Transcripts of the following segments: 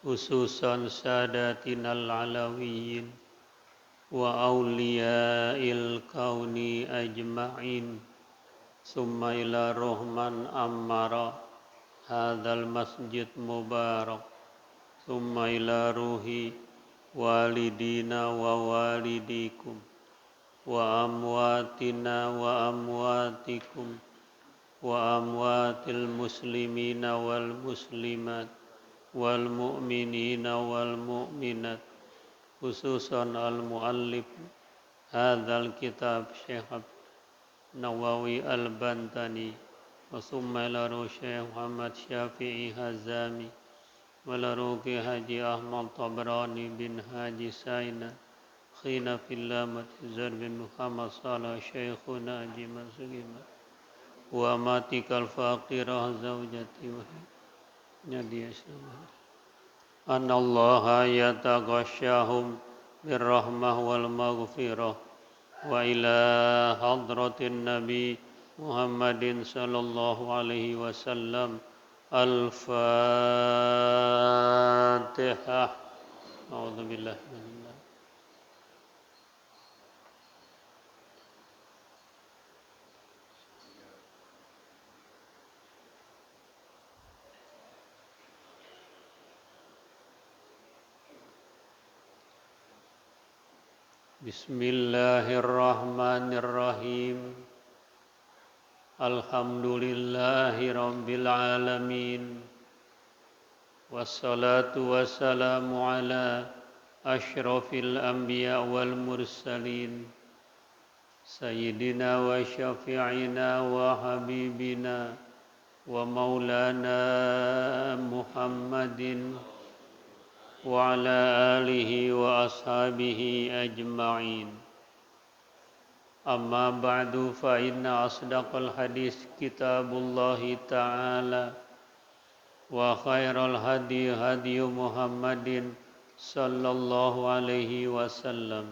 khususan sadatinal alawiyin wa awliyail kauni ajma'in summa ila rohman ammara hadzal masjid mubarak summa ila ruhi walidina wa walidikum wa amwatina wa amwatikum wa amwatil muslimina wal muslimat wal mu'minina wal mu'minat khususan al muallif hadzal kitab Syekh Nawawi al-Bantani wa summa ila Syekh Muhammad Syafi'i Hazami wa ila Haji Ahmad Tabrani bin Haji Saina khina fillah matizar bin Muhammad Salah Syekhuna Haji Masugima wa matikal faqirah zawjati wa Nadia Syamah anallaha yataghashahum birrahmah wal maghfirah wa ila hadratin nabi Muhammadin sallallahu alaihi wasallam al-Fatihah. A'udzubillahi minallah. Bismillahirrahmanirrahim. Alhamdulillahi rabbil alamin. Wassalatu wassalamu ala asyrafil anbiya wal mursalin sayyidina wa syafi'ina wa habibina wa maulana Muhammadin wa ala alihi wa ashabihi ajma'in. Amma ba'du fa inna asdaqal hadis kitabullahi ta'ala wa khairal hadi hadi Muhammadin sallallahu alaihi wasallam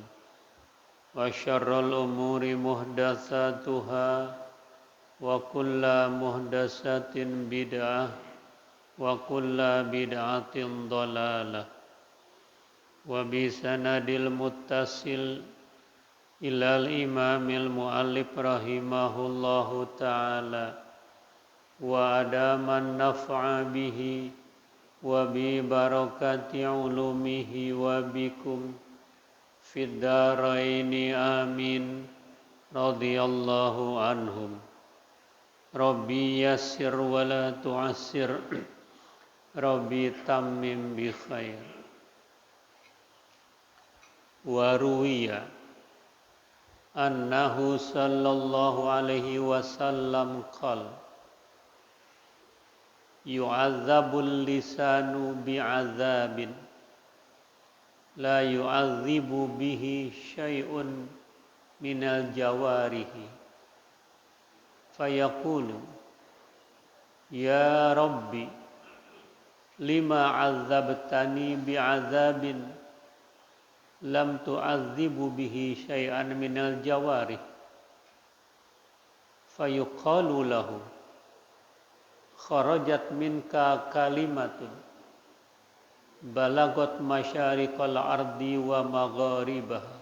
wa syarrul umuri muhdatsatuha wa kulla muhdatsatin bid'ah wa kulla bid'atin dhalalah wa bi sanadil muttasil ilal imamil muallif rahimahullahu ta'ala wa adaman naf'a bihi wa bi barakati ulumihi wa bikum fid daraini amin radhiyallahu anhum. Rabbi yassir wa la tu'assir Rabbi tammim bi khair. Wa ruwiya annahu sallallahu alaihi wasallam qala yu'adzabul lisanu bi'adzabin la yu'adzibu bihi syai'un minal jawarihi fayaqulu ya rabbi lima 'adzabtani bi'adzabin lam tu'adzibu bihi syai'an minal jawarih fayuqalu lahu kharajat minka kalimatun balagot masyariqal ardi wa magharibaha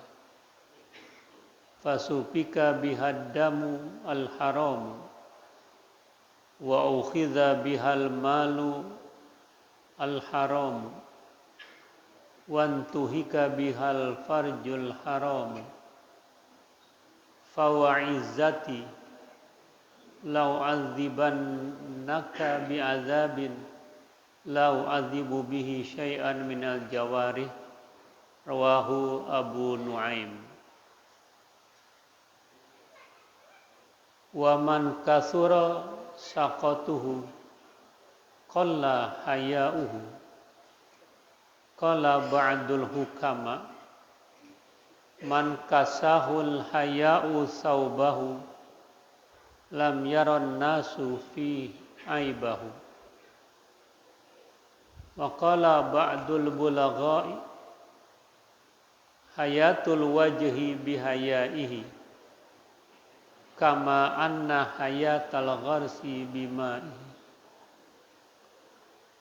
fasufika bihaddamu al-haram wa ukhidha bihal malu al-haram wantuhika bihal farjul haram fawa'izzati law azibannaka bi'azabin law azibu bihi syai'an minal jawarih rawahu Abu Nuaim. Wa man kasura saqatuhu qalla haya'uhu qala ba'dul hukama man kasahul haya'u saubahu lam yaran nasu fi aibahu wa qala ba'dul bulagha'i hayatul wajhi bihaya'ihi kama anna hayatal gharsi bima'ihi.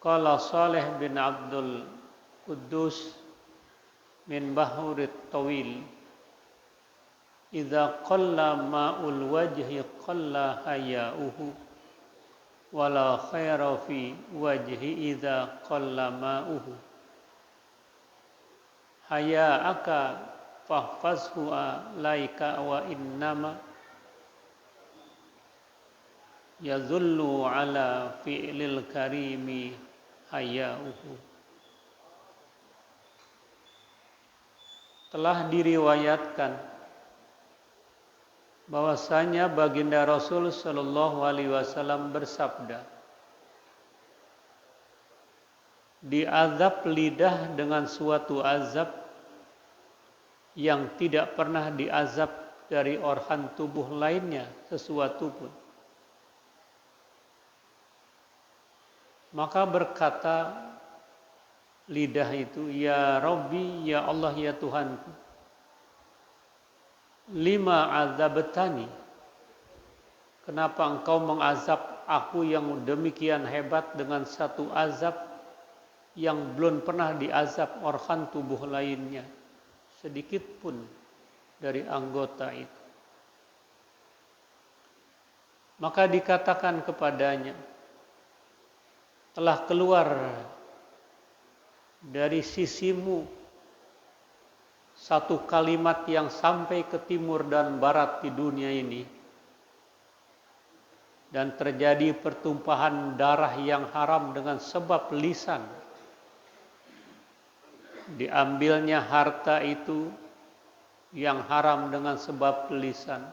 Qala Saleh bin Abdul Quddus min bahurit tawil idza qalla ma'ul wajhi qalla haya'uhu wala khaira fi wajhi idza qalla ma'uhu haya'aka fahfazhu laika wa innama yazullu ala fi'lil karimi haya'uhu. Telah diriwayatkan bahwasanya baginda Rasul Shallallahu Alaihi Wasallam bersabda, diazab lidah dengan suatu azab yang tidak pernah diazab dari organ tubuh lainnya sesuatu pun. Maka berkata lidah itu, ya Rabbi, ya Allah, ya Tuhanku, lima azabtani, kenapa engkau mengazab aku yang demikian hebat dengan satu azab yang belum pernah diazab organ tubuh lainnya sedikit pun dari anggota itu. Maka dikatakan kepadanya, telah keluar dari sisimu satu kalimat yang sampai ke timur dan barat di dunia ini, dan terjadi pertumpahan darah yang haram dengan sebab lisan. Diambilnya harta itu yang haram dengan sebab lisan,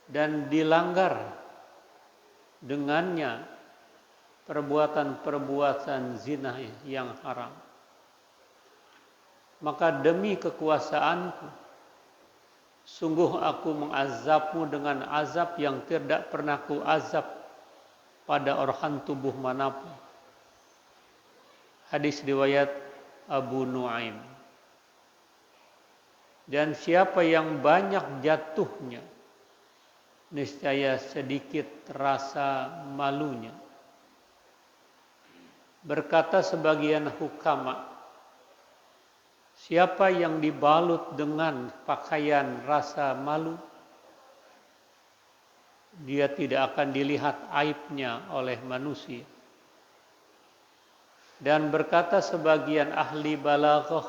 dan dilanggar dengannya perbuatan-perbuatan zina yang haram. Maka demi kekuasaanku, sungguh aku mengazabmu dengan azab yang tidak pernah ku azab pada organ tubuh manapun. Hadis riwayat Abu Nuaim. Dan siapa yang banyak jatuhnya, niscaya sedikit rasa malunya. Berkata sebagian hukama, siapa yang dibalut dengan pakaian rasa malu, dia tidak akan dilihat aibnya oleh manusia. Dan berkata sebagian ahli balaghah,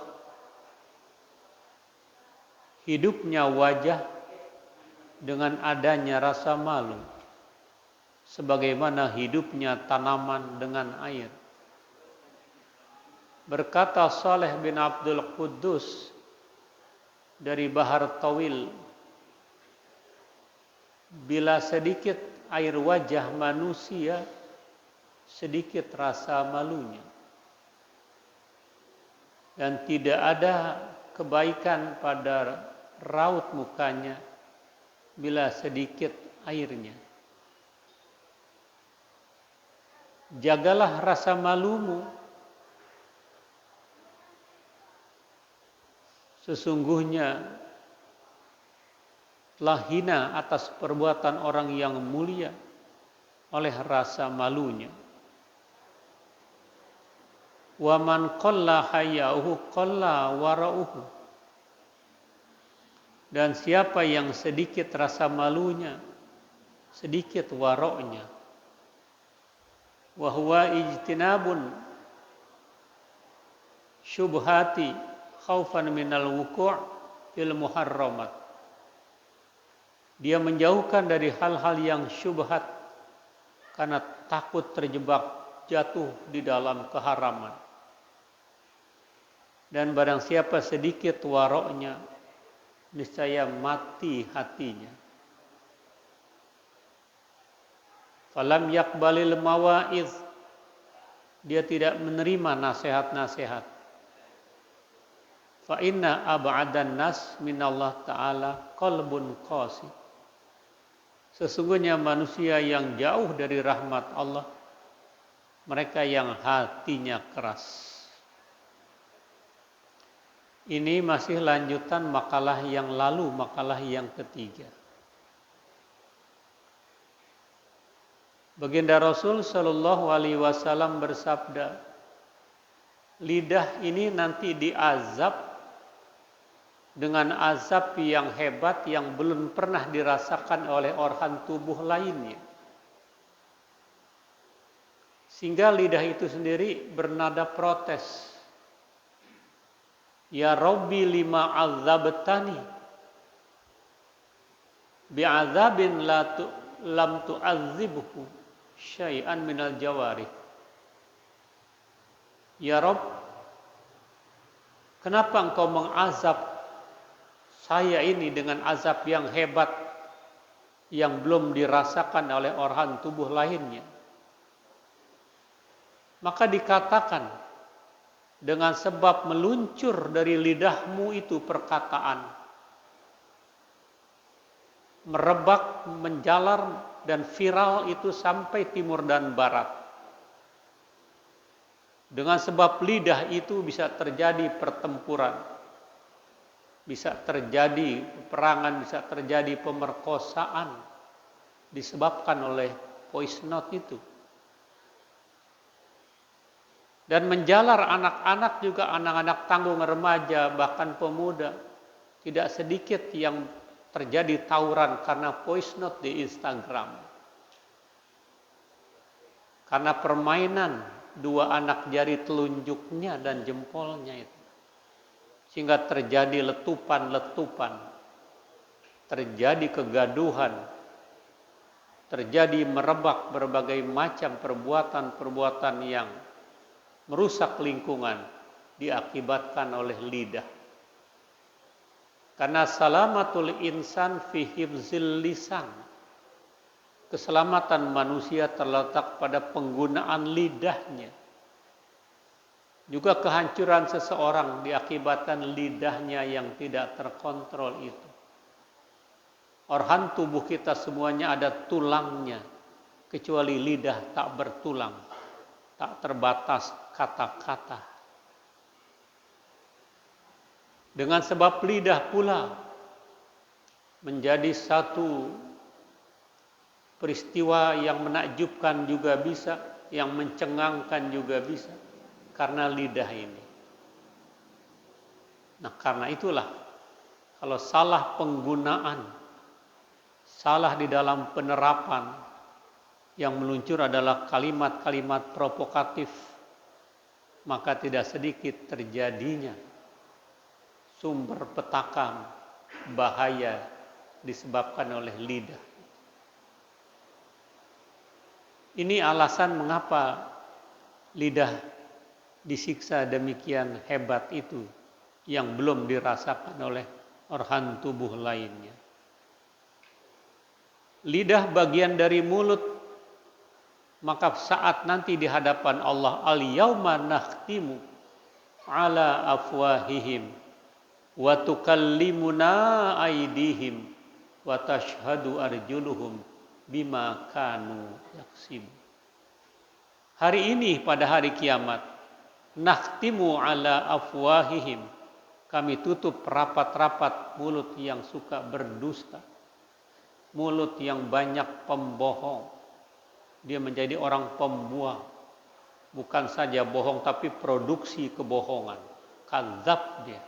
hidupnya wajah dengan adanya rasa malu, sebagaimana hidupnya tanaman dengan air. Berkata Saleh bin Abdul Quddus dari Bahar Tawil, bila sedikit air wajah manusia, sedikit rasa malunya. Dan tidak ada kebaikan pada raut mukanya bila sedikit airnya. Jagalah rasa malumu, sesungguhnya telah hina atas perbuatan orang yang mulia oleh rasa malunya. Wa man qalla haya'uhu qalla wara'uhu. Dan siapa yang sedikit rasa malunya, sedikit waroknya. Wa huwa ijtinabun syubhati khaufan minal wuku' fil muharramat. Dia menjauhkan dari hal-hal yang syubhat karena takut terjebak jatuh di dalam keharaman. Dan barang siapa sedikit waroknya, niscaya mati hatinya. Falam yakbalil mawaiz, dia tidak menerima nasihat-nasihat. Fa inna ab'adan nas minallah ta'ala qalbun qasi. Sesungguhnya manusia yang jauh dari rahmat Allah, mereka yang hatinya keras. Ini masih lanjutan makalah yang lalu, makalah yang ketiga. Baginda Rasul Shallallahu Alaihi Wasallam bersabda, lidah ini nanti diazab dengan azab yang hebat yang belum pernah dirasakan oleh organ tubuh lainnya. Sehingga lidah itu sendiri bernada protes. Ya Rabbi lima azabtani bi'adzabin lam tu'adzibhu syai'an minal jawarih. Ya Rabb, kenapa engkau mengazab saya ini dengan azab yang hebat yang belum dirasakan oleh organ tubuh lainnya? Maka dikatakan, dengan sebab meluncur dari lidahmu itu perkataan, merebak, menjalar, dan viral itu sampai timur dan barat. Dengan sebab lidah itu bisa terjadi pertempuran, bisa terjadi peperangan, bisa terjadi pemerkosaan disebabkan oleh voice note itu. Dan menjalar anak-anak juga, anak-anak tanggung, remaja, bahkan pemuda. Tidak sedikit yang terjadi tawuran karena voice note di Instagram. Karena permainan dua anak jari telunjuknya dan jempolnya itu. Sehingga terjadi letupan-letupan. Terjadi kegaduhan. Terjadi merebak berbagai macam perbuatan-perbuatan yang merusak lingkungan diakibatkan oleh lidah. Karena salamatul insan fi hifzil lisan. Keselamatan manusia terletak pada penggunaan lidahnya. Juga kehancuran seseorang diakibatkan lidahnya yang tidak terkontrol itu. Organ tubuh kita semuanya ada tulangnya, kecuali lidah tak bertulang, tak terbatas kata-kata. Dengan sebab lidah pula menjadi satu peristiwa yang menakjubkan juga bisa, yang mencengangkan juga bisa, karena lidah ini. Nah, karena itulah kalau salah penggunaan, salah di dalam penerapan, yang meluncur adalah kalimat-kalimat provokatif, maka tidak sedikit terjadinya sumber petaka bahaya disebabkan oleh lidah. Ini alasan mengapa lidah disiksa demikian hebat itu yang belum dirasakan oleh organ tubuh lainnya. Lidah bagian dari mulut, maka saat nanti di hadapan Allah, al-yauma nakhtimu ala afwahihim wa tukallimuna aydihim wa tashhadu arjuluhum bima kanu yaksib. Hari ini pada hari kiamat, nakhtimu ala afwahihim, kami tutup rapat-rapat mulut yang suka berdusta, mulut yang banyak pembohong. Dia menjadi orang pembual. Bukan saja bohong, tapi produksi kebohongan. Kadzab dia.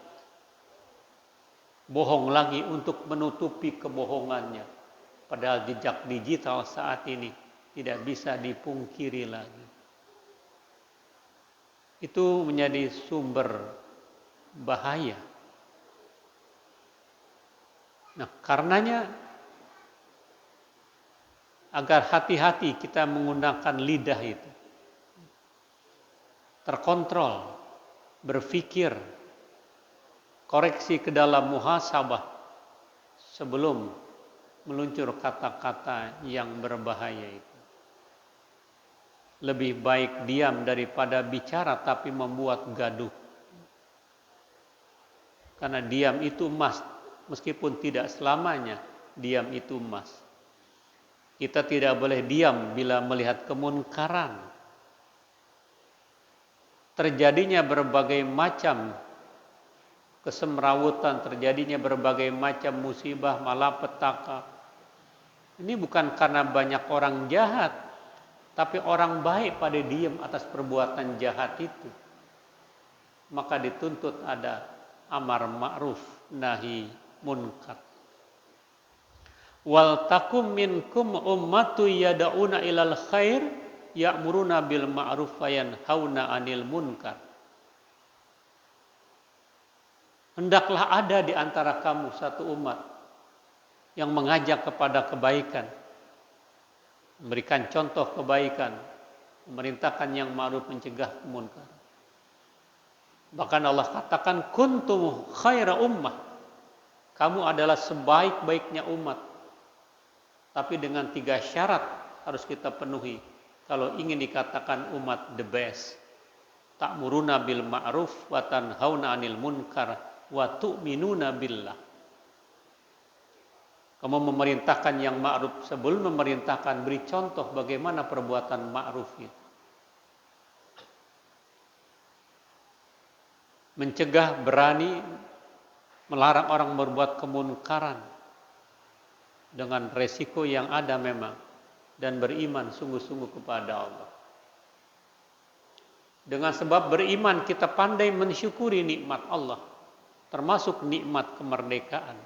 Bohong lagi untuk menutupi kebohongannya. Padahal jejak digital saat ini tidak bisa dipungkiri lagi. Itu menjadi sumber bahaya. Nah, karenanya agar hati-hati kita menggunakan lidah itu. Terkontrol, berpikir, koreksi ke dalam muhasabah sebelum meluncur kata-kata yang berbahaya itu. Lebih baik diam daripada bicara tapi membuat gaduh. Karena diam itu emas, meskipun tidak selamanya diam itu emas. Kita tidak boleh diam bila melihat kemunkaran. Terjadinya berbagai macam kesemrawutan, terjadinya berbagai macam musibah, malapetaka. Ini bukan karena banyak orang jahat, tapi orang baik pada diam atas perbuatan jahat itu. maka dituntut ada amar ma'ruf nahi munkar. Wal takum minkum ummatu yad'una ilal khair ya'muruna bil ma'ruf wa yanhauna 'anil munkar. Hendaklah ada di antara kamu satu umat yang mengajak kepada kebaikan, memberikan contoh kebaikan, memerintahkan yang ma'ruf, mencegah munkar. Bahkan Allah katakan kuntum khaira ummah. Kamu adalah sebaik-baiknya umat. Tapi dengan 3 syarat harus kita penuhi kalau ingin dikatakan umat the best. Ta'muruna bil ma'ruf wa tanhauna 'anil munkar wa tu'minuna billah. Kamu memerintahkan yang ma'ruf, sebelum memerintahkan beri contoh bagaimana perbuatan ma'ruf itu. Mencegah, berani melarang orang berbuat kemunkaran dengan resiko yang ada memang, dan beriman sungguh-sungguh kepada Allah. Dengan sebab beriman kita pandai mensyukuri nikmat Allah, termasuk nikmat kemerdekaan.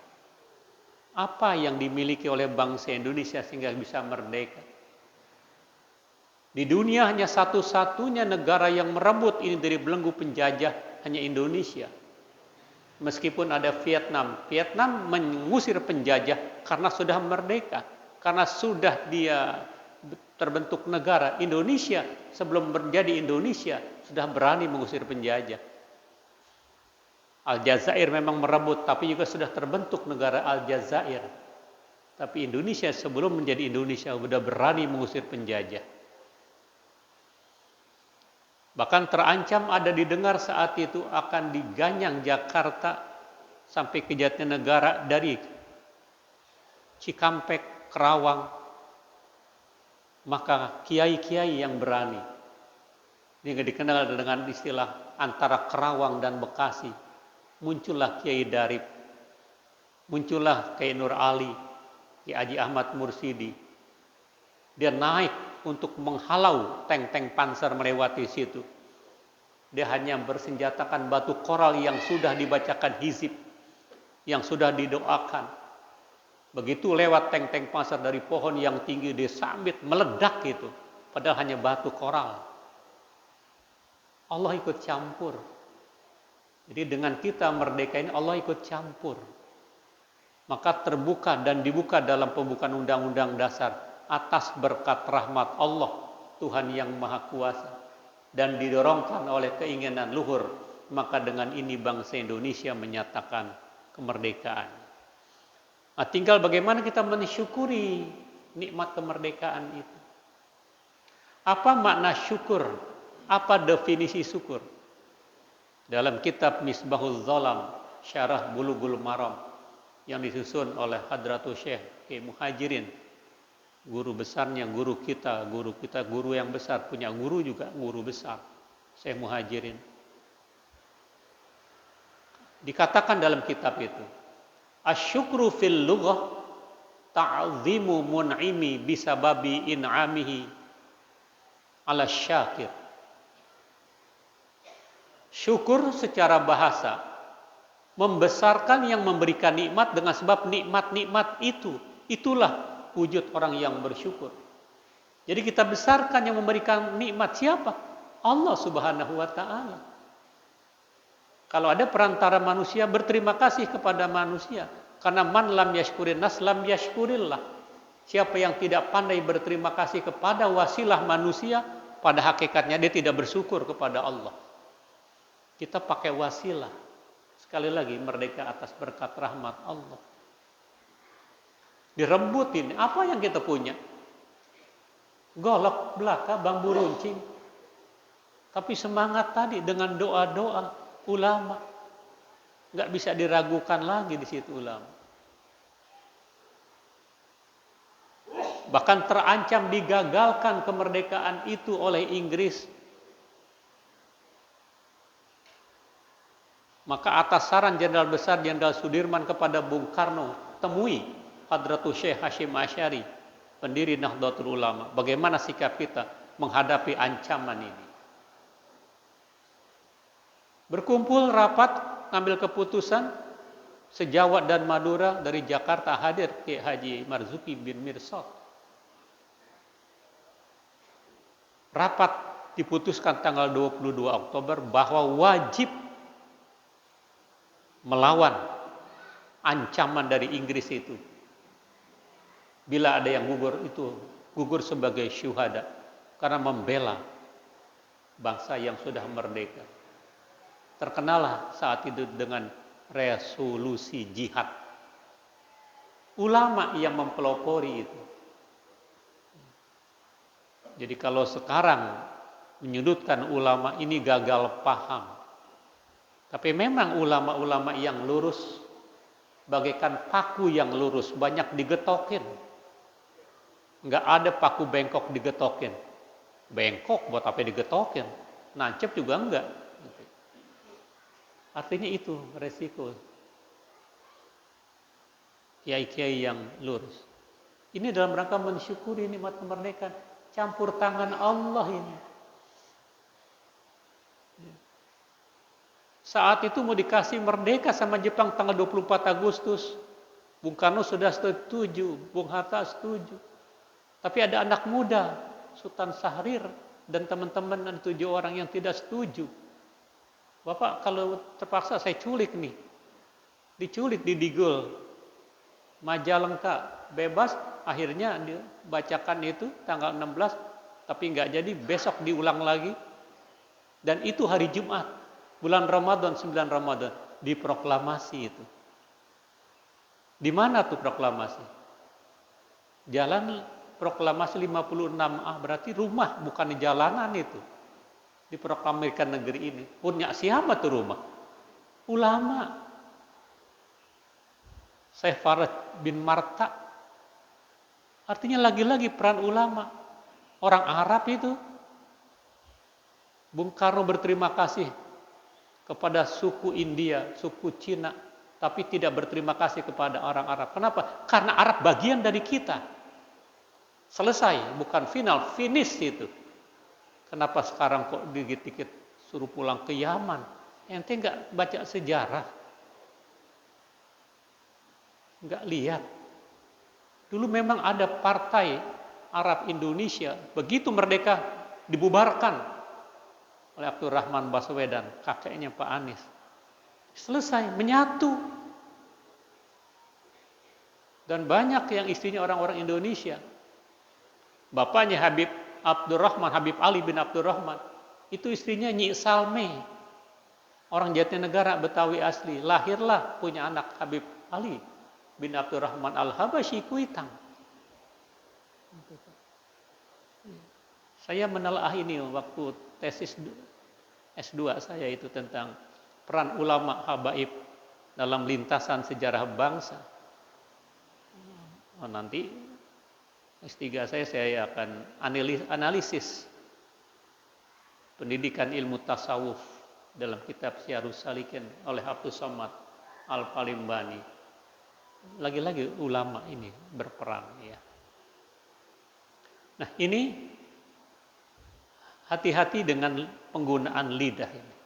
Apa yang dimiliki oleh bangsa Indonesia sehingga bisa merdeka? Di dunia hanya satu-satunya negara yang merebut ini dari belenggu penjajah hanya Indonesia. Meskipun ada Vietnam mengusir penjajah karena sudah merdeka, karena sudah dia terbentuk negara. Indonesia sebelum menjadi Indonesia sudah berani mengusir penjajah. Aljazair memang merebut, tapi juga sudah terbentuk negara Aljazair. Tapi Indonesia sebelum menjadi Indonesia sudah berani mengusir penjajah. Bahkan terancam ada didengar saat itu akan diganyang Jakarta sampai ke Jatinegara dari Cikampek, Kerawang. Maka kiai-kiai yang berani, ini dikenal dengan istilah antara Kerawang dan Bekasi, muncullah Kiai Darip, muncullah Kiai Nur Ali, Kiai Haji Ahmad Mursidi. Dia naik untuk menghalau tank-tank panser melewati situ. Dia hanya bersenjatakan batu koral yang sudah dibacakan hizib, yang sudah didoakan. Begitu lewat tank-tank panser dari pohon yang tinggi, dia sambit meledak itu. Padahal hanya batu koral. Allah ikut campur. Jadi dengan kita merdeka ini Allah ikut campur. Maka terbuka dan dibuka dalam pembukaan Undang-Undang Dasar atas berkat rahmat Allah, Tuhan yang Maha Kuasa, dan didorongkan oleh keinginan luhur, maka dengan ini bangsa Indonesia menyatakan kemerdekaan. Nah, tinggal bagaimana kita mensyukuri nikmat kemerdekaan itu. Apa makna syukur? Apa definisi syukur? Dalam kitab Misbahul Zalam, Syarah Bulughul Maram yang disusun oleh Hadratul Syekh Kiai Muhajirin, guru besarnya, guru kita, guru yang besar, punya guru juga guru besar, Syekh Muhajirin. Dikatakan dalam kitab itu, asyukru fil lughah ta'zimu mun'imi bisababi in'amihi ala syakir. Syukur secara bahasa membesarkan yang memberikan nikmat dengan sebab nikmat-nikmat itu, itulah wujud orang yang bersyukur. Jadi kita besarkan yang memberikan nikmat siapa? Allah Subhanahu wa Ta'ala. Kalau ada perantara manusia, berterima kasih kepada manusia. Karena man lam yashkurin nas lam yashkurillah. Siapa yang tidak pandai berterima kasih kepada wasilah manusia, pada hakikatnya dia tidak bersyukur kepada Allah. Kita pakai wasilah. Sekali lagi, merdeka atas berkat rahmat Allah. Direbutin, apa yang kita punya? Golok belaka, bambu runcing. Tapi semangat tadi dengan doa-doa ulama, nggak bisa diragukan lagi di situ ulama. Bahkan terancam digagalkan kemerdekaan itu oleh Inggris. Maka atas saran Jenderal Besar Jenderal Sudirman kepada Bung Karno, temui Hadratul Syekh Hasyim Asy'ari, pendiri Nahdlatul Ulama. Bagaimana sikap kita menghadapi ancaman ini? Berkumpul rapat, ngambil keputusan, se-Jawa dan Madura dari Jakarta hadir Kiai Haji Marzuki bin Mirsad. Rapat diputuskan tanggal 22 Oktober bahwa wajib melawan ancaman dari Inggris itu. Bila ada yang gugur, itu gugur sebagai syuhada karena membela bangsa yang sudah merdeka. Terkenalah saat itu dengan resolusi jihad. Ulama yang mempelopori itu. Jadi kalau sekarang menyudutkan ulama ini gagal paham. Tapi memang ulama-ulama yang lurus bagaikan paku yang lurus, banyak digetokin. Enggak ada paku bengkok digetokin. Bengkok buat apa digetokin? Nancep juga enggak. Artinya itu resiko kiai-kiai yang lurus. Ini dalam rangka mensyukuri nikmat kemerdekaan, campur tangan Allah ini. Saat itu mau dikasih merdeka sama Jepang tanggal 24 Agustus. Bung Karno sudah setuju, Bung Hatta setuju. Tapi ada anak muda, Sultan Syahrir dan teman-teman 7 orang yang tidak setuju. Bapak kalau terpaksa saya culik nih. Diculik di Digul. Majalengka bebas, akhirnya dibacakan itu tanggal 16, tapi nggak jadi, besok diulang lagi. Dan itu hari Jumat, bulan Ramadan, 9 Ramadan, diproklamasi itu. Di mana tuh proklamasi? Jalan proklamasi 56A, berarti rumah bukan di jalanan itu. Diproklamirkan negeri ini. Punya siapa tuh rumah? Ulama. Syekh Faraj bin Marta. Artinya lagi-lagi peran ulama. Orang Arab itu. Bung Karno berterima kasih kepada suku India, suku Cina, tapi tidak berterima kasih kepada orang Arab. Kenapa? Karena Arab bagian dari kita. Selesai, bukan final, finish itu. Kenapa sekarang kok dikit-dikit suruh pulang ke Yaman? Ente nggak baca sejarah? Nggak lihat? Dulu memang ada partai Arab Indonesia, begitu merdeka dibubarkan oleh Abdurrahman Baswedan, kakeknya Pak Anies. Selesai, menyatu. Dan banyak yang istrinya orang-orang Indonesia. Bapaknya Habib Ali bin Abdurrahman, itu istrinya Nyi Salme, orang Jatinegara Betawi asli. Lahirlah punya anak Habib Ali bin Abdurrahman Al-Habasyi Kuitang. Saya menelaah ini waktu tesis S2 saya itu tentang peran ulama habaib dalam lintasan sejarah bangsa. Nanti S3 saya akan analisis pendidikan ilmu tasawuf dalam kitab Syarus Salikin oleh Abdus Somad Al-Palimbani. Lagi-lagi ulama ini berperan ya. Nah, ini hati-hati dengan penggunaan lidah ini.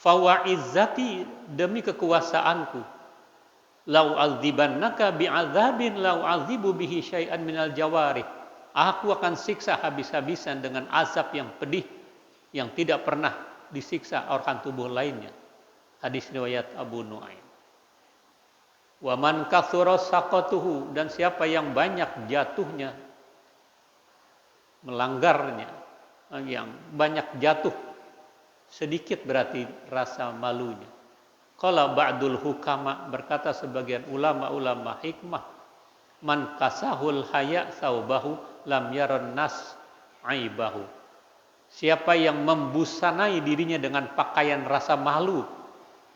Fawa'izzati, demi kekuasaanku, lau azibannaka bi'adzabin lau azibu bihi syai'an minal jawarih. Aku akan siksa habis-habisan dengan azab yang pedih yang tidak pernah disiksa organ tubuh lainnya. Hadis riwayat Abu Nuaim. Wa man katsura saqatuhu, dan siapa yang banyak jatuhnya, melanggarnya, yang banyak jatuh, sedikit berarti rasa malunya. Qala ba'dul hukama, berkata sebagian ulama-ulama hikmah, man kasahul haya saubahu lam yaran nas aibahu. Siapa yang membusanai dirinya dengan pakaian rasa malu,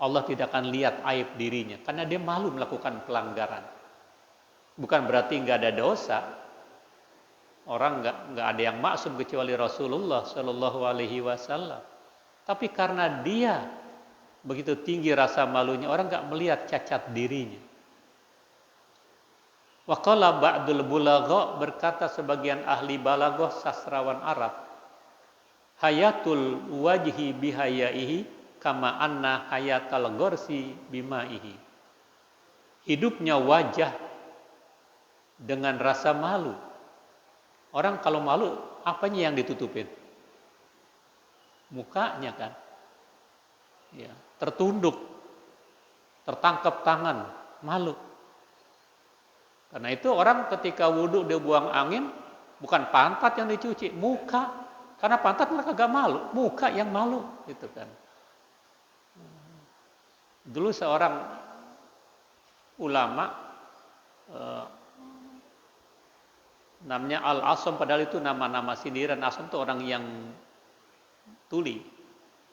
Allah tidak akan lihat aib dirinya karena dia malu melakukan pelanggaran. Bukan berarti nggak ada dosa. Orang nggak ada yang maksum kecuali Rasulullah Shallallahu Alaihi Wasallam. Tapi karena dia begitu tinggi rasa malunya, orang nggak melihat cacat dirinya. Wa qala ba'dul bulagha, berkata sebagian ahli balaghah sastrawan Arab, hayatul wajhi bihayaihi kama anna hayatal gorsi bimaihi. Hidupnya wajah dengan rasa malu. Orang kalau malu, apanya yang ditutupin? Mukanya kan. Ya, tertunduk, tertangkap tangan, malu. Karena itu orang ketika wudhu dia buang angin, bukan pantat yang dicuci, muka. Karena pantat mereka gak malu, muka yang malu, gitu kan. Dulu seorang ulama namanya Al-Asam, padahal itu nama-nama sindiran. Asam itu orang yang tuli.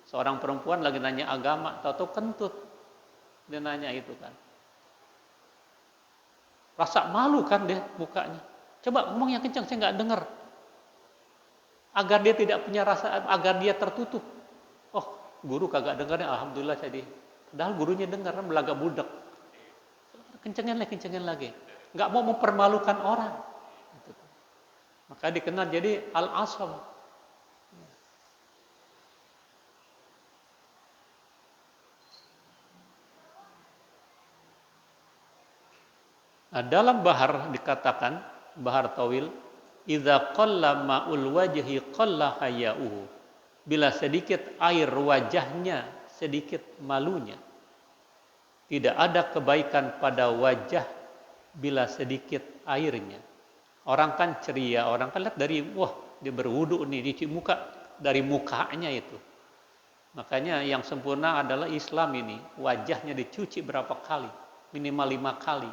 Seorang perempuan lagi nanya agama, tahu-tahu kentut. Dia nanya itu kan. Rasa malu kan dia mukanya. Coba ngomong yang kencang, saya nggak dengar. Agar dia tidak punya rasa, agar dia tertutup. Oh, guru kagak dengarnya, alhamdulillah jadi. Padahal gurunya dengar, kan belaga budak. Kencengin lagi. Nggak mau mempermalukan orang. Maka dikenal jadi Al-Asam. Nah, dalam bahar dikatakan, bahar tawil, idza qalla ma'ul wajhi qalla haya'uhu. Bila sedikit air wajahnya, sedikit malunya. Tidak ada kebaikan pada wajah bila sedikit airnya. Orang kan ceria, orang kan lihat dari, wah dia berwudu nih, dicuci muka, dari mukanya itu. Makanya yang sempurna adalah Islam ini. Wajahnya dicuci berapa kali? Minimal 5 kali.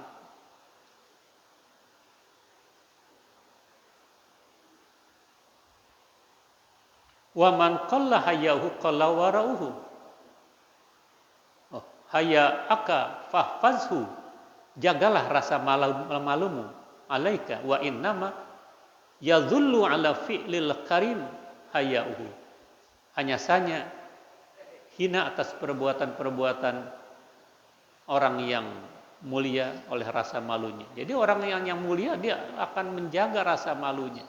Wa man qalla hayahu qalla warauhu. Oh, haya'aka fahfazhu. Jagalah rasa malumu. Alaika wa innama yadhullu ala fi'lil karim haya'uhu. Hanya saja hina atas perbuatan-perbuatan orang yang mulia oleh rasa malunya. Jadi orang yang mulia dia akan menjaga rasa malunya.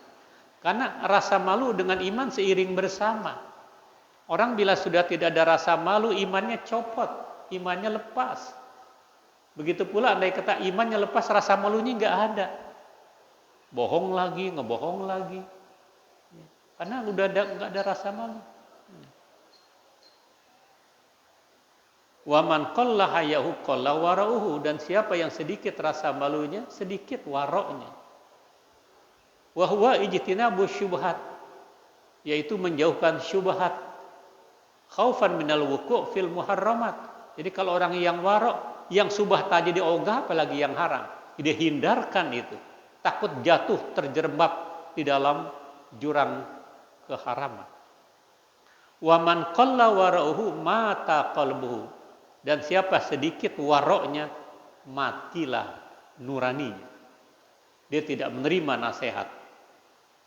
Karena rasa malu dengan iman seiring bersama. Orang bila sudah tidak ada rasa malu, imannya copot, imannya lepas. Begitu pula andai kata imannya lepas, rasa malunya nggak ada. Bohong lagi, ngebohong lagi. Karena udah nggak ada rasa malu. Wa man qalla hayahu qalla warauhu, dan siapa yang sedikit rasa malunya, sedikit waroknya. Wa huwa ijtinabu syubhat, yaitu menjauhkan syubhat. Khaufan minal wuqu' fil muharramat. Jadi kalau orang yang warok, yang subhat aja diogah apalagi yang haram. Dia hindarkan itu. Takut jatuh terjerembab di dalam jurang keharaman. Wa man qalla wara'uhu mata qalbuhu. Dan siapa sedikit waroknya, matilah nuraninya. Dia tidak menerima nasihat.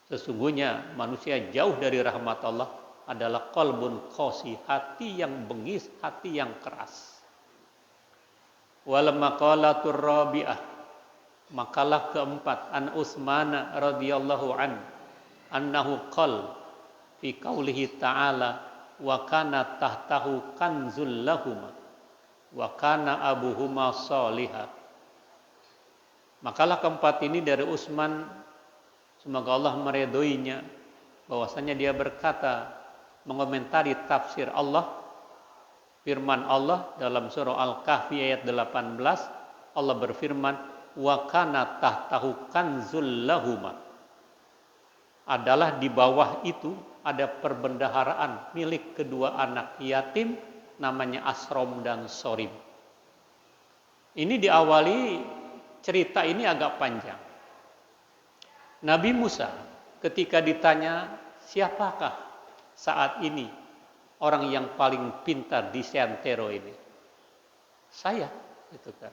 Sesungguhnya manusia jauh dari rahmat Allah adalah qalbun qasi, hati yang bengis, hati yang keras. Wal maqalatur rabi'ah, makalah keempat, an Utsman radhiyallahu an annahu qala fi qaulihi ta'ala wa kana tahtahu kanzul lahum wa kana abuhuma salihah. Makalah keempat ini dari Utsman, semoga Allah meridhoinya, bahwasanya dia berkata mengomentari tafsir Allah, firman Allah dalam surah Al-Kahfi ayat 18, Allah berfirman, wa kana tahtahu kanzul lahuma. Adalah di bawah itu ada perbendaharaan milik kedua anak yatim, namanya Asrom dan Sorim. Ini diawali, cerita ini agak panjang. Nabi Musa ketika ditanya, siapakah saat ini orang yang paling pintar di seantero ini? Saya, gitu kan.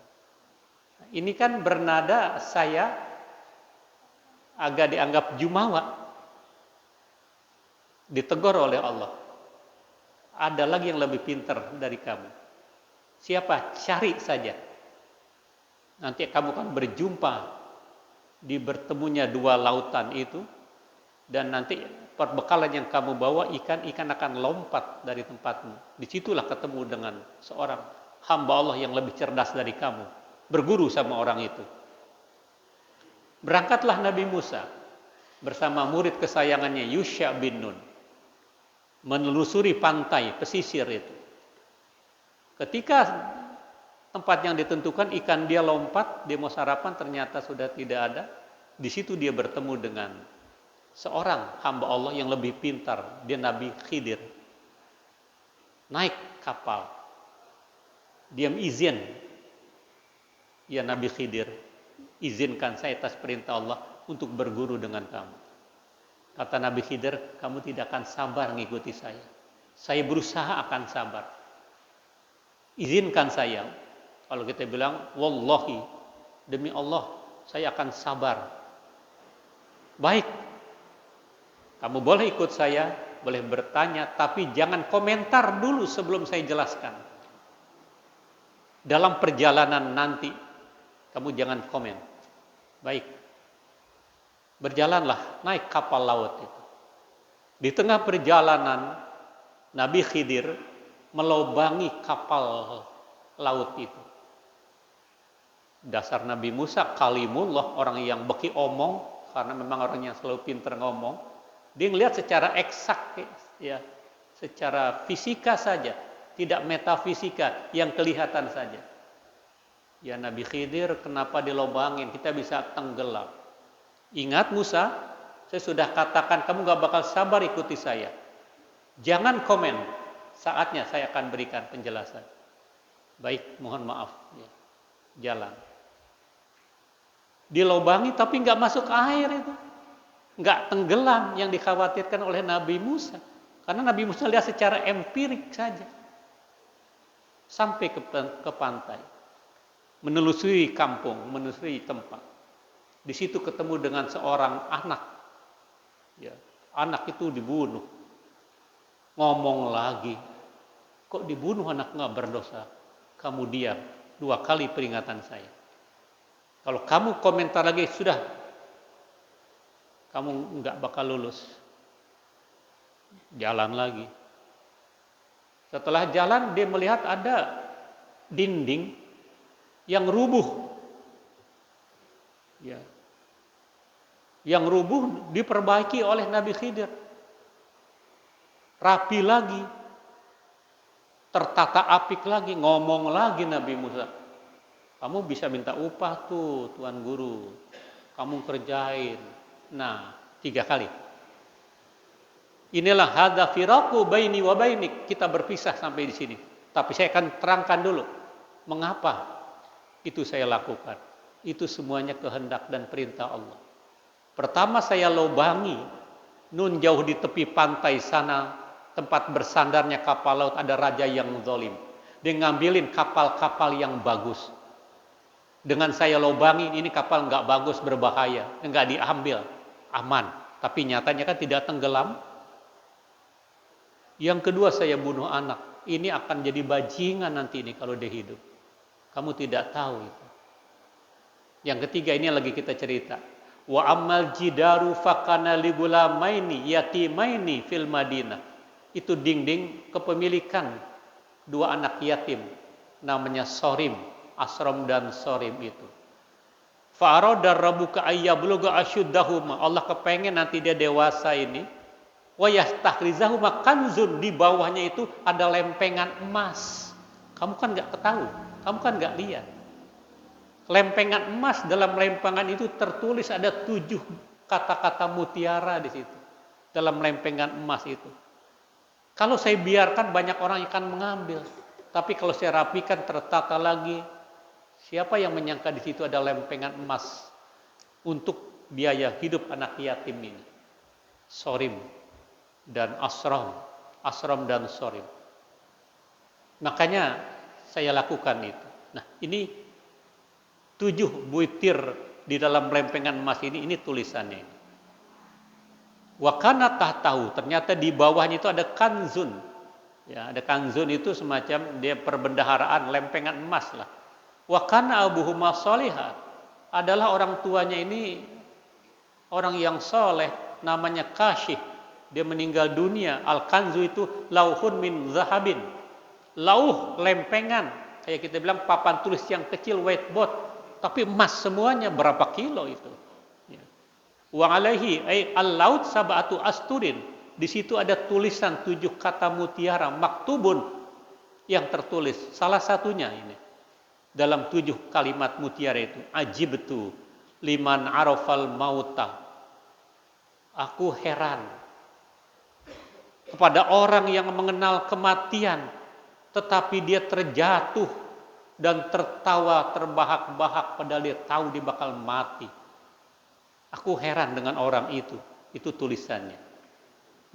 Ini kan bernada saya agak dianggap jumawa. Ditegur oleh Allah. Ada lagi yang lebih pintar dari kamu. Siapa? Cari saja. Nanti kamu akan berjumpa di bertemunya dua lautan itu, dan nanti perbekalan yang kamu bawa, ikan akan lompat dari tempatmu. Disitulah ketemu dengan seorang hamba Allah yang lebih cerdas dari kamu. Berguru sama orang itu. Berangkatlah Nabi Musa bersama murid kesayangannya Yusha bin Nun menelusuri pantai pesisir itu. Ketika tempat yang ditentukan ikan dia lompat, dia mau sarapan ternyata sudah tidak ada. Di situ dia bertemu dengan seorang hamba Allah yang lebih pintar, dia Nabi Khidir. Naik kapal. Dia izin, ya Nabi Khidir, izinkan saya atas perintah Allah untuk berguru dengan kamu. Kata Nabi Khidir, kamu tidak akan sabar mengikuti saya. Saya berusaha akan sabar. Izinkan saya. Kalau kita bilang, wallahi, demi Allah, saya akan sabar. Baik, kamu boleh ikut saya, boleh bertanya, tapi jangan komentar dulu sebelum saya jelaskan. Dalam perjalanan nanti, kamu jangan komen. Baik. Berjalanlah, naik kapal laut itu. Di tengah perjalanan, Nabi Khidir melobangi kapal laut itu. Dasar Nabi Musa, kalimullah, orang yang beki omong, karena memang orang yang selalu pintar ngomong. Dia ngelihat secara eksak, ya, secara fisika saja, tidak metafisika, yang kelihatan saja. Ya Nabi Khidir, kenapa dilobangin? Kita bisa tenggelam. Ingat Musa, saya sudah katakan kamu gak bakal sabar ikuti saya. Jangan komen, saatnya saya akan berikan penjelasan. Baik, mohon maaf. Ya, jalan. Dilobangi tapi gak masuk air itu. Gak tenggelam yang dikhawatirkan oleh Nabi Musa. Karena Nabi Musa lihat secara empirik saja. Sampai ke pantai. Menelusuri kampung, menelusuri tempat. Di situ ketemu dengan seorang anak. Ya, anak itu dibunuh. Ngomong lagi. Kok dibunuh anak nggak berdosa? Kamu diam. 2 kali peringatan saya. Kalau kamu komentar lagi, sudah. Kamu nggak bakal lulus. Jalan lagi. Setelah jalan, dia melihat ada dinding yang rubuh. Ya. Yang rubuh diperbaiki oleh Nabi Khidir. Rapi lagi. Tertata apik lagi. Ngomong lagi Nabi Musa. Kamu bisa minta upah tuh Tuan Guru. Kamu kerjain. Nah, 3 kali. Inilah hadza firaqu baini wa bainik. Kita berpisah sampai di sini. Tapi saya akan terangkan dulu. Mengapa itu saya lakukan. Itu semuanya kehendak dan perintah Allah. Pertama saya lobangi, nun jauh di tepi pantai sana, tempat bersandarnya kapal laut, ada raja yang zalim. Dia ngambilin kapal-kapal yang bagus. Dengan saya lobangi, ini kapal nggak bagus, berbahaya, nggak diambil, aman. Tapi nyatanya kan tidak tenggelam. Yang kedua saya bunuh anak. Ini akan jadi bajingan nanti ini kalau dia hidup. Kamu tidak tahu itu. Yang ketiga ini lagi kita cerita. Wa ammal jidaru fakana li gulamaini yatimaini fil Madinah. Itu dinding kepemilikan 2 anak yatim namanya Sorim, Asrom dan Sorim itu. Fa arada rabbuka ayyabluga ashuddahuma. Allah kepengen nanti dia dewasa ini. Wa yastakhrizahuma kanzun, di bawahnya itu ada lempengan emas. Kamu kan enggak ketahui, kamu kan enggak lihat. Lempengan emas, dalam lempengan itu tertulis ada 7 kata-kata mutiara di situ. Dalam lempengan emas itu. Kalau saya biarkan banyak orang akan mengambil. Tapi kalau saya rapikan, tertata lagi. Siapa yang menyangka di situ ada lempengan emas untuk biaya hidup anak yatim ini? Sorim dan Asram. Asram dan Sorim. Makanya saya lakukan itu. Nah ini 7 butir di dalam lempengan emas ini tulisannya. Wa kana tahtahu, ternyata di bawahnya itu ada kanzun. Ya, ada kanzun itu semacam dia perbendaharaan lempengan emas lah. Wa kana abuhuma sholiha, adalah orang tuanya ini orang yang soleh, namanya Kasyih dia meninggal dunia. Al-kanzu itu lauhun min zahabin. Lauh, lempengan. Kayak kita bilang papan tulis yang kecil, whiteboard. Tapi emas semuanya, berapa kilo itu. Wa alaihi ay al-laut sab'atu asturin. Di situ ada tulisan 7 kata mutiara maktubun yang tertulis. Salah satunya ini dalam 7 kalimat mutiara itu, ajibtu liman arafal mauta. Aku heran kepada orang yang mengenal kematian, tetapi dia terjatuh dan tertawa terbahak-bahak padahal dia tahu dia bakal mati. Aku heran dengan orang itu tulisannya.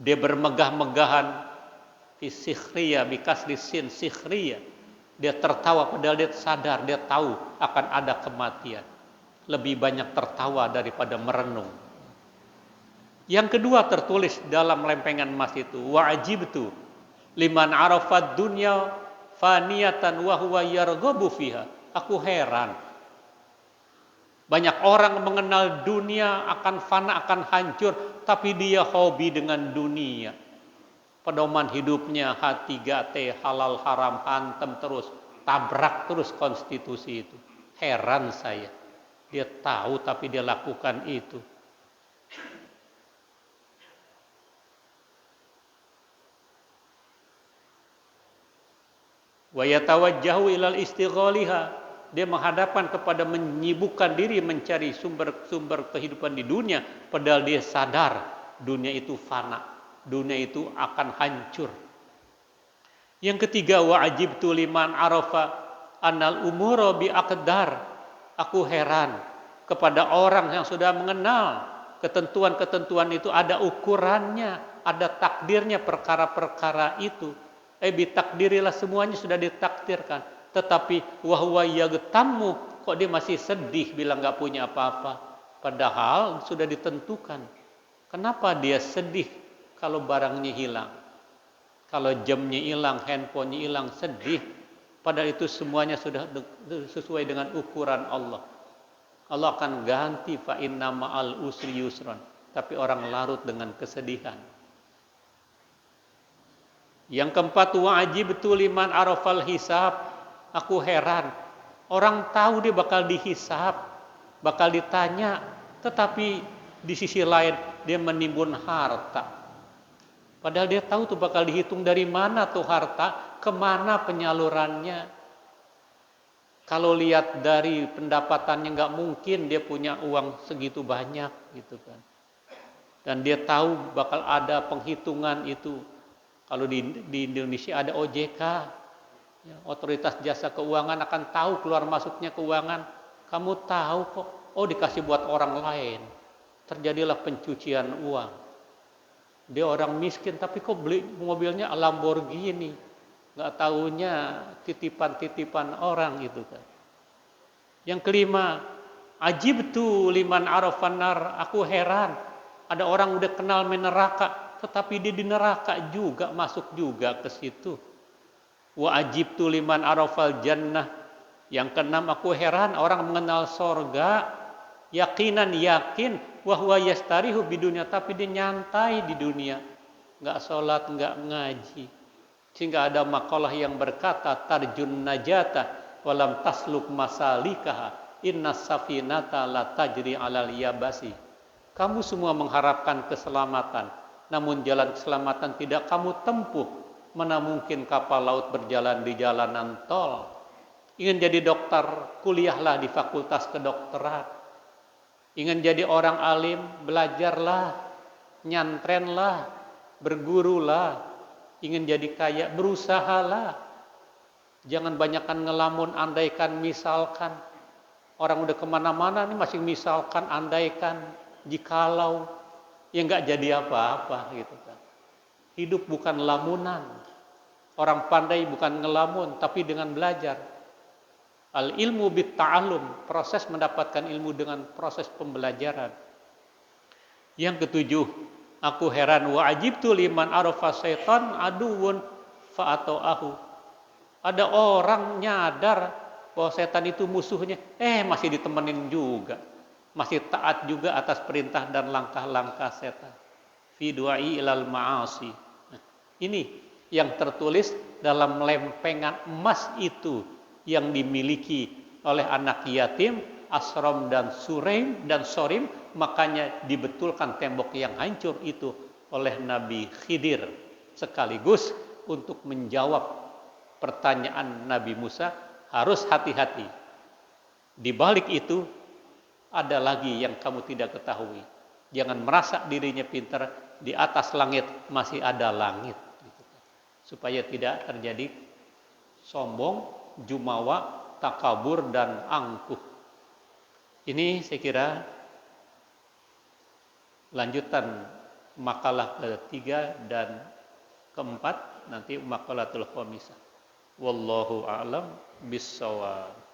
Dia bermegah-megahan fi sikhriya bikasri sin sikhriya. Dia tertawa padahal dia sadar, dia tahu akan ada kematian. Lebih banyak tertawa daripada merenung. Yang kedua tertulis dalam lempengan emas itu, wa ajibtu liman arafad dunya faniyatan wa huwa yarghabu fiha. Aku heran. Banyak orang mengenal dunia akan fana, akan hancur, tapi dia hobi dengan dunia. Pedoman hidupnya H3T, halal haram, hantem terus, tabrak terus konstitusi itu. Heran saya. Dia tahu tapi dia lakukan itu. Wa yatawajjahu ilal istighaliha. Dia menghadapkan kepada menyibukkan diri mencari sumber-sumber kehidupan di dunia, padahal dia sadar dunia itu fana, dunia itu akan hancur. Yang ketiga, wa ajibtu liman arafa annal umura bi aqdar. Aku heran kepada orang yang sudah mengenal ketentuan-ketentuan itu ada ukurannya, ada takdirnya perkara-perkara itu. Bi takdirilah, semuanya sudah ditakdirkan. Tetapi wahwa yagtammu, kok dia masih sedih bilang nggak punya apa-apa, padahal sudah ditentukan. Kenapa dia sedih kalau barangnya hilang, kalau jamnya hilang, handphonenya hilang, sedih? Padahal itu semuanya sudah sesuai dengan ukuran Allah. Allah akan ganti, fa inna ma'al usri yusran. Tapi orang larut dengan kesedihan. Yang keempat, wa ajibtu liman arafal hisab. Aku heran, orang tahu dia bakal dihisab, bakal ditanya, tetapi di sisi lain dia menimbun harta. Padahal dia tahu tuh bakal dihitung dari mana tuh harta, kemana penyalurannya. Kalau lihat dari pendapatannya nggak mungkin dia punya uang segitu banyak gitu kan. Dan dia tahu bakal ada penghitungan itu. Kalau di Indonesia ada OJK. Ya, Otoritas Jasa Keuangan akan tahu keluar masuknya keuangan. Kamu tahu kok. Oh, dikasih buat orang lain. Terjadilah pencucian uang. Dia orang miskin tapi kok beli mobilnya Lamborghini. Nggak tahunya titipan-titipan orang itu kan. Yang kelima, ajibtu liman arafan nar. Aku heran. Ada orang udah kenal neraka, tetapi dia di neraka juga, masuk juga ke situ. Wa ajibtu liman arafal jannah. Yang keenam, aku heran orang mengenal sorga, yakinan yakin, wahwa yastarihu bidunya, tapi dia nyantai di dunia, nggak sholat, nggak ngaji. Sehingga ada makalah yang berkata, tarjun najata walam tasluk masalikaha, inna safinata la tajri alal yabasi. Kamu semua mengharapkan keselamatan, namun jalan keselamatan tidak kamu tempuh. Mana mungkin kapal laut berjalan di jalanan tol. Ingin jadi dokter, kuliahlah di fakultas kedokteran. Ingin jadi orang alim, belajarlah, nyantrenlah, bergurulah. Ingin jadi kaya, berusahalah. Jangan banyakkan ngelamun, andaikan, misalkan. Orang udah kemana-mana nih masih misalkan, andaikan, jikalau. Ya nggak jadi apa-apa gitu kan. Hidup bukan lamunan. Orang pandai bukan ngelamun, tapi dengan belajar. Al ilmu bit ta'allum, proses mendapatkan ilmu dengan proses pembelajaran. Yang ketujuh, aku heran, wa ajibtu liman arafa syaitan aduwun fa'ata'ahu. Ada orang nyadar bahwa setan itu musuhnya, masih ditemenin juga. Masih taat juga atas perintah dan langkah-langkah setan. fi du'ai ilal ma'asi. Nah, ini yang tertulis dalam lempengan emas itu yang dimiliki oleh anak yatim Asram dan Suraim dan Sorim, makanya dibetulkan tembok yang hancur itu oleh Nabi Khidir sekaligus untuk menjawab pertanyaan Nabi Musa. Harus hati-hati. Di balik itu ada lagi yang kamu tidak ketahui. Jangan merasa dirinya pintar, di atas langit masih ada langit. Supaya tidak terjadi sombong, jumawa, takabur, dan angkuh. Ini saya kira lanjutan makalah ketiga dan keempat, nanti makalatul khamisah. Wallahu a'lam bissawab.